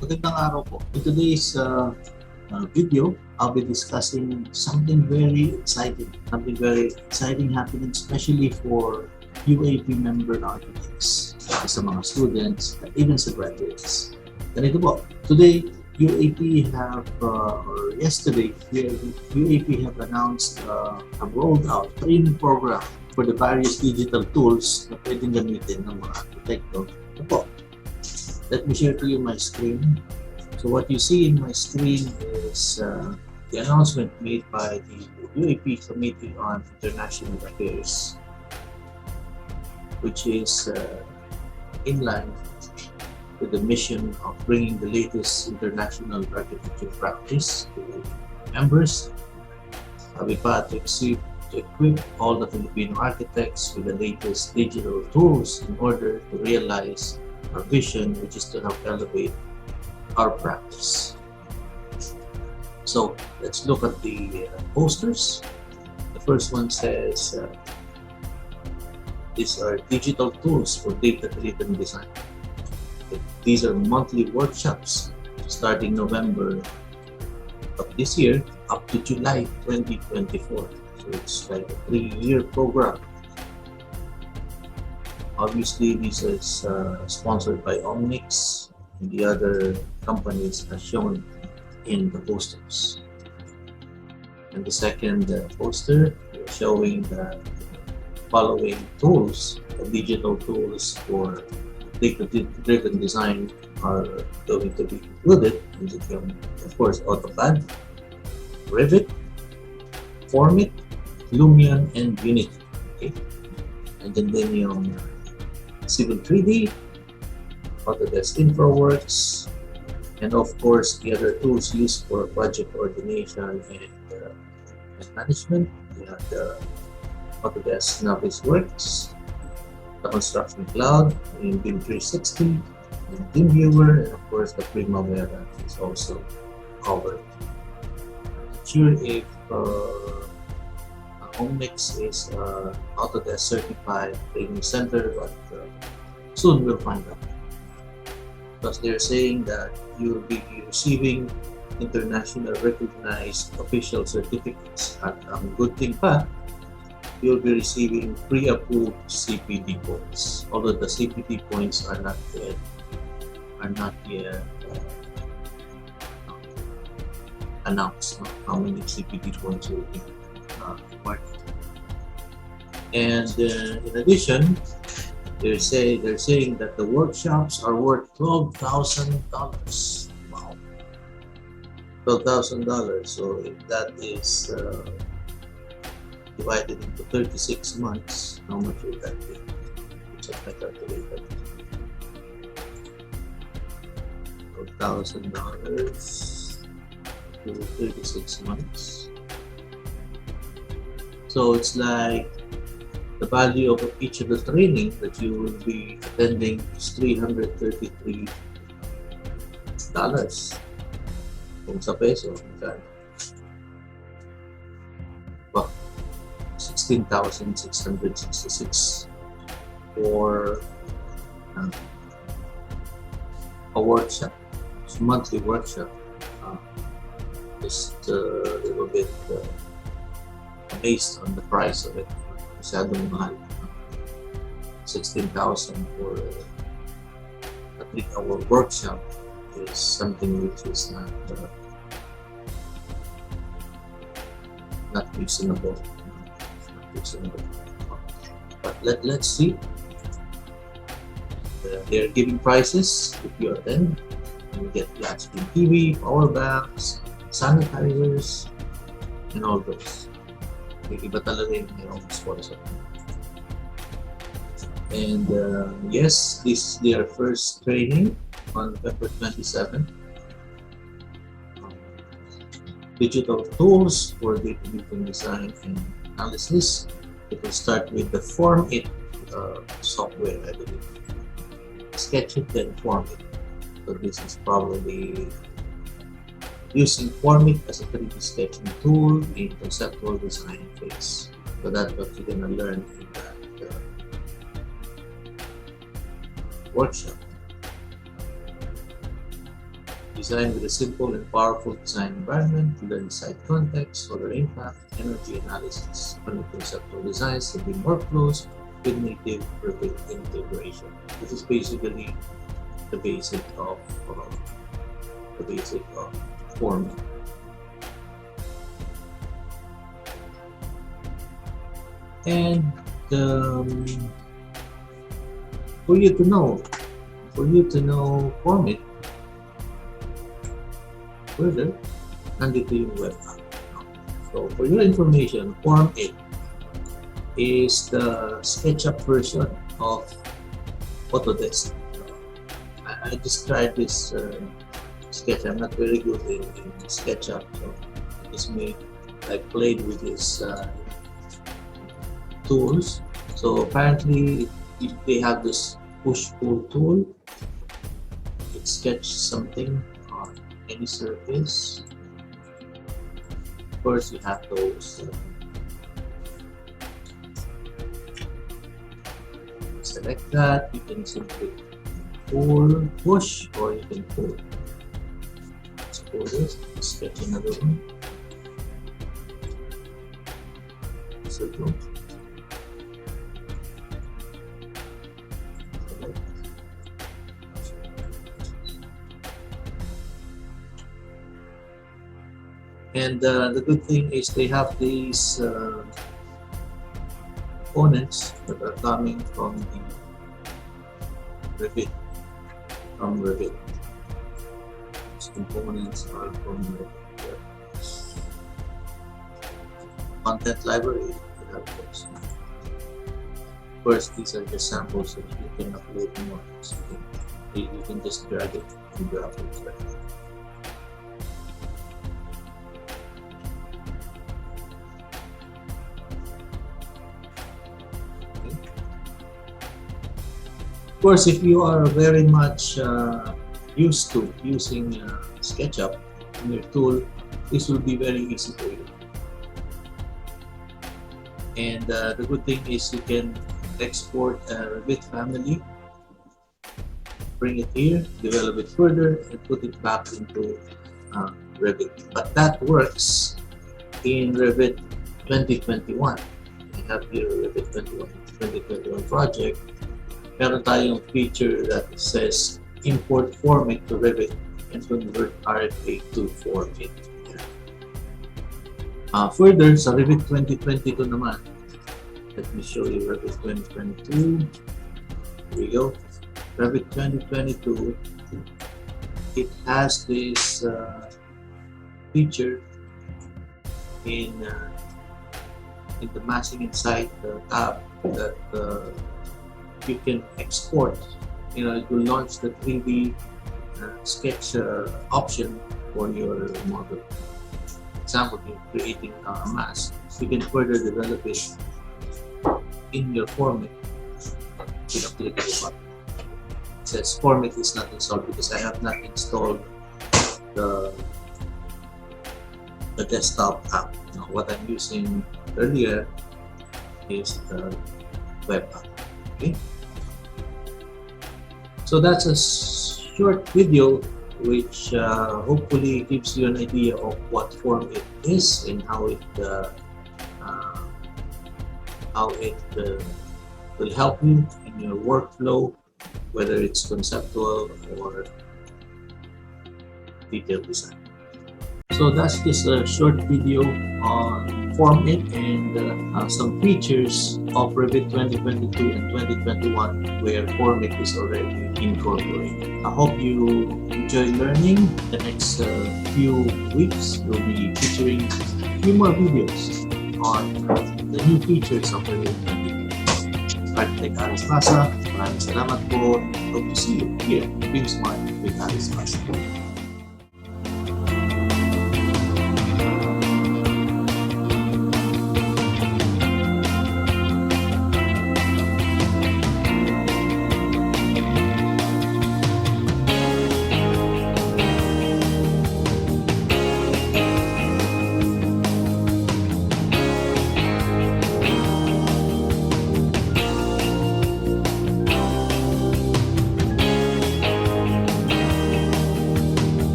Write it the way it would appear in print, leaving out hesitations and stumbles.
Magandang araw po. In today's video, I'll be discussing something very exciting happening especially for UAP member architects, sa mga students, even sa graduates. Ganito po, today, UAP or yesterday, UAP have announced, have rolled out training program for the various digital tools na pwedeng gamitin ng mga arkitekto. Ito po, let me share to you my screen. So what you see in my screen is the announcement made by the UAP Committee on International Affairs, which is in line with the mission of bringing the latest international architecture practice to members. Sabi pa, to equip all the Filipino architects with the latest digital tools in order to realize our vision, which is to help elevate our practice. So let's look at the posters. The first one says these are digital tools for data-driven design. These are monthly workshops starting November of this year up to July 2024. So it's like a 3-year program. Obviously, this is sponsored by Omnix and the other companies as shown in the posters. And the second poster showing the following tools, the digital tools for data-driven design are going to be included. And of course, AutoCAD, Revit, Formit, Lumion, and Unity. Okay? And then yung Civil 3D, Autodesk InfraWorks, and of course the other tools used for project coordination and management. We have the Autodesk Navisworks, the Construction Cloud, in BIM 360, and TeamViewer, and of course the Primavera is also covered. Not sure if Omnix is Autodesk certified training center, but soon we'll find out. Because they're saying that you'll be receiving international recognized official certificates. At ang good thing pa, you'll be receiving pre-approved CPD points. Although the CPD points are not yet announced, how many CPD points will be required. And in addition, they're saying that the workshops are worth $12,000. Wow, $12,000. So if that is divided into 36 months, how much would that be? Check my calculator. $12,000 to 36 months. So it's like the value of each of the training that you will be attending is $333. Kung sa peso, well, 16,666 for a workshop. It's a monthly workshop. Just a little bit based on the price of it. Masyadong mahal. 16,000 for a 3-hour workshop is something which is not reasonable. But let's see. They're giving prizes if you attend. You get flat screen TV, power banks, sanitizers, and all those. Iba talaga yung sponsor. And yes, this is their first training on November 27. Digital tools for data-driven design and analysis. It will start with the Formit software, I believe. Sketchit, then Formit. So this is probably using Formit as a 3D sketching tool in conceptual design phase. So that's what you're going to learn in that workshop. Designed with a simple and powerful design environment to learn site context, solar impact, energy analysis, from conceptual designs to build workflows with native Revit integration. This is basically the basic of Formit. And for you to know Formit further, nandito yung web app. So for your information, Formit is the SketchUp version of Autodesk. I just tried this sketch. I'm not very good in SketchUp, so I played with this tools. So apparently they have this push-pull tool. It sketches something on any surface. Of course, you have those. Select that. You can simply pull, push, or you can pull. Let's pull this. Sketch another one. Circle. And the good thing is they have these components that are coming from the Revit. These components are from the content library. Of course, these are just samples that you can upload more. So you can just drag it and drop it. Of course, if you are very much used to using SketchUp in your tool, this will be very easy for you. And the good thing is you can export a Revit family, bring it here, develop it further, and put it back into Revit. But that works in Revit 2021. I have here Revit 2021 project. Meron tayong feature that says import Formit to Revit and convert RFA to Formit. Further, sa Revit 2022 naman, let me show you Revit 2022. Here we go. Revit 2022, it has this feature in the Massing Insight tab that you can export. It will launch the 3D sketch option for your model. For example, you're creating a mask, you can further develop it in your Formit with a click of a button. It says Formit is not installed because I have not installed the desktop app. Now, what I'm using earlier is the web app. Okay. So that's a short video which hopefully gives you an idea of what Formit is and how it will help you in your workflow, whether it's conceptual or detailed design. So that's just a short video on Formit and some features of Revit 2022 and 2021 where Formit is already incorporated. I hope you enjoy learning. The next few weeks we'll be featuring a few more videos on the new features of Revit 2022. Architect Aris Pasa, maraming salamat po. Hope to see you here in Being Smart with Aris Pasa.